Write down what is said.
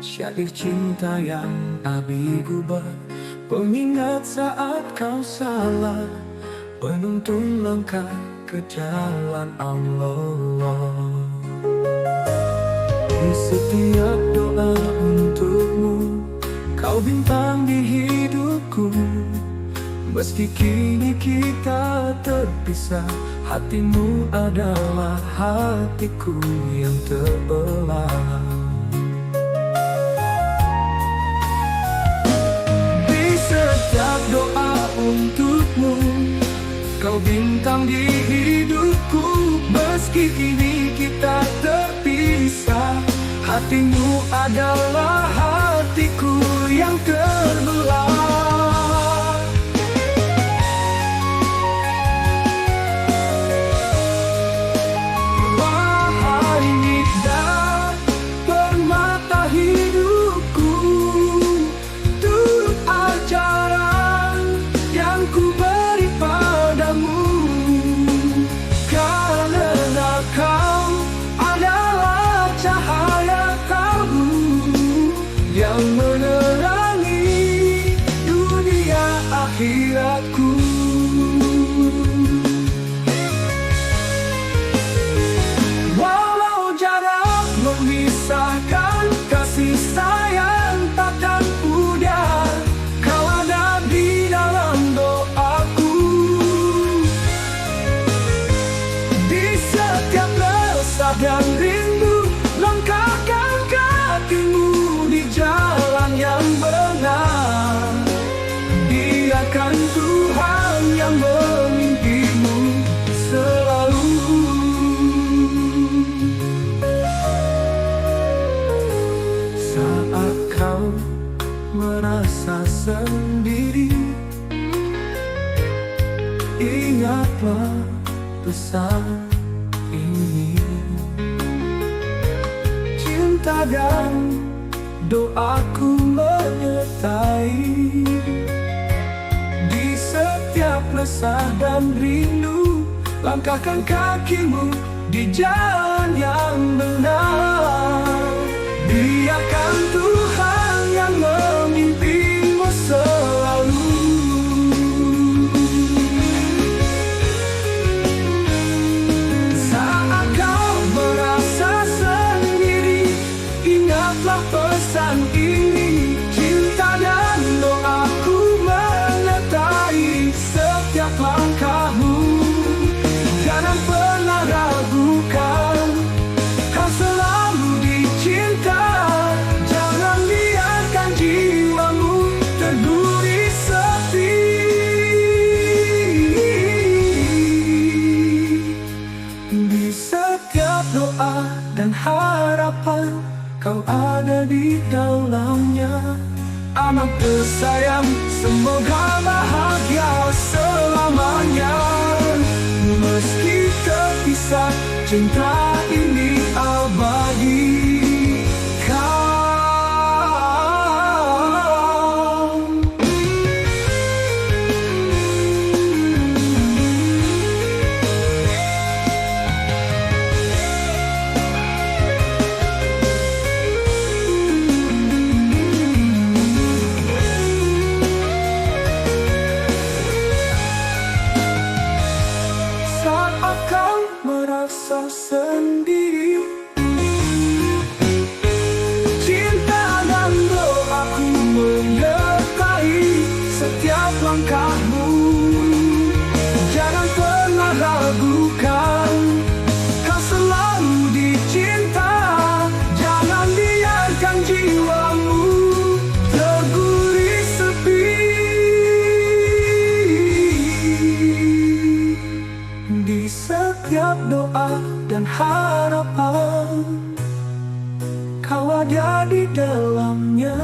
syair cinta yang ambigu, pengingat saat kau salah, penuntun langkah ke jalan Allah. Di setiap doa untukmu, kau bintang di hidupku. Meski kini kita terpisah, hatimu adalah hatiku yang terbelah. Di setiap doa untukmu, kau bintang di hidupku. Meski kini kita terpisah, hatimu adalah hatiku yang terbelah. Wahai Nida, permata hidupku, turut ajaran yang ku beri padamu. Karena kau adalah cahaya kalbu yang menerangi dunia akhiratku. Walau jarak memisahkan, kasih sayang takkan pudar. Kau ada di dalam doaku. Di setiap resah dan rindu, langkahkan kakimu di jalan yang benar. Biarkan Tuhan yang memimpinmu selalu. Saat kau merasa sendiri, ingatlah pesan ini. Cinta dan doaku menyertai di setiap resah dan rindu. Langkahkan kakimu di jalan yang benar. Biarkan Tuhan yang memimpinmu selalu. Saat kau merasa sendiri, ingatlah pesan ini. Cinta dan doaku menyertai setiap langkahmu. Jangan pernah ragukan, kau selalu dicinta. Jangan biarkan jiwamu terduri sepi. Di setiap doa dan harapan, kau ada di dalamnya. Anak tersayang, semoga bahagia selamanya. Meski terpisah, cinta ini abadi. Saat kau merasa sendiri, cinta dan doaku menyertai setiap langkahmu. Jangan pernah ragukan, kau selalu dicinta. Jangan biarkan jiwamu tergurih sepi. Di setiap doa dan harapan, kau ada di dalamnya.